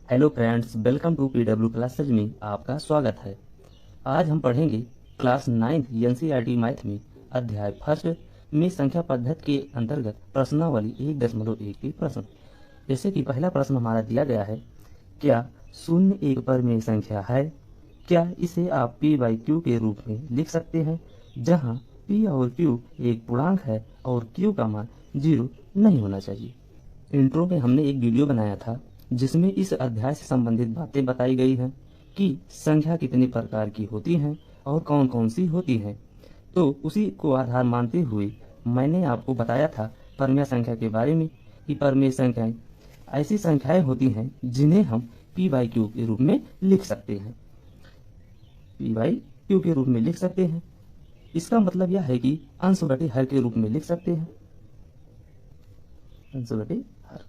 Hello friends, welcome to PW classes में आपका स्वागत है। आज हम पढ़ेंगे क्लास 9 एनसीईआरटी मैथ में अध्याय फर्स्ट में संख्या पद्धति के अंतर्गत प्रश्नावली 1.1 के प्रश्न। जैसे कि पहला प्रश्न हमारा दिया गया है, क्या शून्य एक परिमेय संख्या है? क्या इसे आप p बाई क्यू के रूप में लिख सकते हैं, जहां p और q एक पूर्णांक है और q का मान 0 नहीं होना चाहिए। इंट्रो में हमने एक वीडियो बनाया था जिसमें इस अध्याय से संबंधित बातें बताई गई हैं कि संख्या कितने प्रकार की होती हैं और कौन कौन सी होती हैं। तो उसी को आधार मानते हुए मैंने आपको बताया था परिमेय संख्या के बारे में कि परिमेय संख्याएं ऐसी संख्याएं होती हैं जिन्हें हम p बाई क्यू के रूप में लिख सकते हैं। p बाई क्यू के रूप में लिख सकते हैं। इसका मतलब यह है कि अंश बटे हर के रूप में लिख सकते हैं। अंश बटे हर,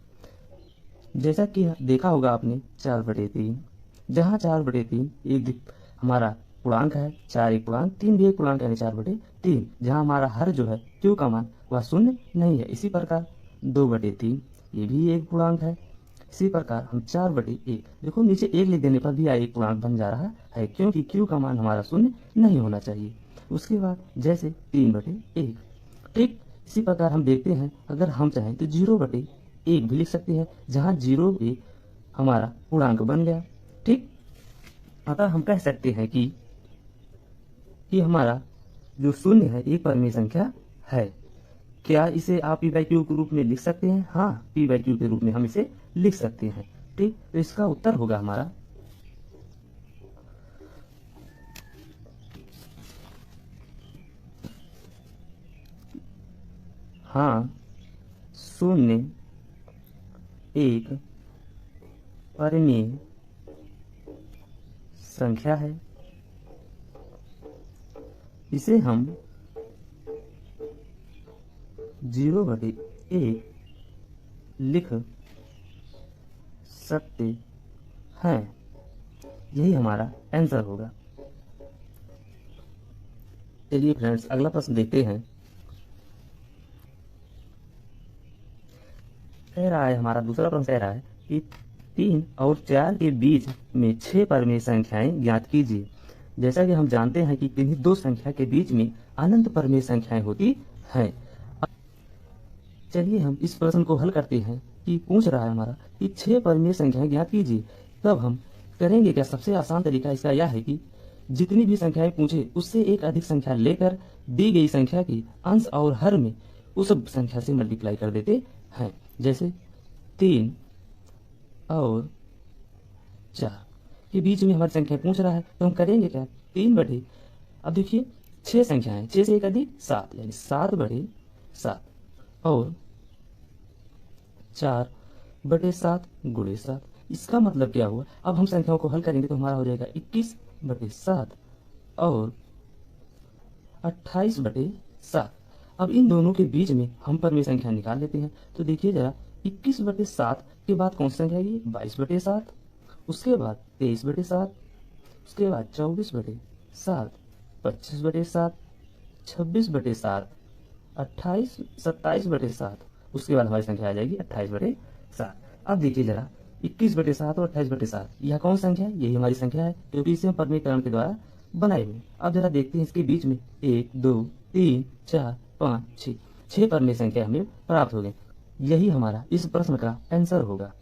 जैसा कि देखा होगा आपने 4/3, जहाँ 4/3 एक हमारा पूर्णांक है, 4 एक पूर्णांक, 3 भी एक पूर्णांक यानी 4/3, जहाँ हमारा हर जो है क्यू का मान वह शून्य नहीं है। इसी प्रकार 2/3 ये भी एक पूर्णांक है। इसी प्रकार हम 4/1, देखो नीचे एक लिख देने पर भी एक पूर्णांक बन जा रहा है क्योंकि क्यू का मान हमारा शून्य नहीं होना चाहिए। उसके बाद जैसे 3/1, ठीक इसी प्रकार हम देखते हैं अगर हम चाहें तो 0/1 भी लिख सकते हैं, जहाँ 0 हमारा पूर्णांक बन गया। ठीक, अतः हम कह सकते हैं कि हमारा जो शून्य है एक परिमेय संख्या है। क्या इसे आप p बाई क्यू के रूप में लिख सकते हैं? हाँ, p बाई क्यू के रूप में हम इसे लिख सकते हैं। ठीक, तो इसका उत्तर होगा हमारा हाँ, शून्य एक परिमेय संख्या है। इसे हम 0/1 लिख सकते हैं। यही हमारा आंसर होगा। चलिए फ्रेंड्स, अगला प्रश्न देखते हैं। कह रहा है, हमारा दूसरा प्रश्न कह रहा है कि 3 और 4 के बीच में 6 परिमेय संख्याएं ज्ञात कीजिए। जैसा कि हम जानते हैं कि किन्हीं दो संख्या के बीच में अनंत परिमेय संख्याएं होती हैं। चलिए हम इस प्रश्न को हल करते हैं कि पूछ रहा है हमारा कि 6 परिमेय संख्याएं ज्ञात कीजिए। तब हम करेंगे क्या? सबसे आसान तरीका इसका यह है कि जितनी भी संख्याएं पूछे उससे एक अधिक संख्या लेकर दी गई संख्या की अंश और हर में उस संख्या से मल्टीप्लाई कर देते हैं। जैसे 3 और 4 के बीच में हमारी संख्या पूछ रहा है, तो हम करेंगे क्या? 3 अब देखिए 6 संख्याएं, 6 से एक अधिक 7 यानी 7/7 और 4/7 गुणे 7। इसका मतलब क्या हुआ? अब हम संख्याओं को हल करेंगे तो हमारा हो जाएगा 21/7 और 28/7। अब इन दोनों के बीच में हम परिमेय संख्या निकाल लेते हैं। तो देखिए जरा, 21/7 के बाद कौन सी संख्या है? 22/7, उसके बाद 23/7, उसके बाद 24/7, 25/7, 26/7, 27/7, उसके बाद हमारी संख्या आ जाएगी 28/7। अब देखिए जरा, 21/7 और 28/7 यह कौन संख्या है? यही हमारी संख्या है क्योंकि इसे हम परिमेयकरण के द्वारा बनाए हुए। अब जरा देखते हैं इसके बीच में 1 2 3 4 5 6 परिमेय संख्या हमें प्राप्त हो गई। यही हमारा इस प्रश्न का आंसर होगा।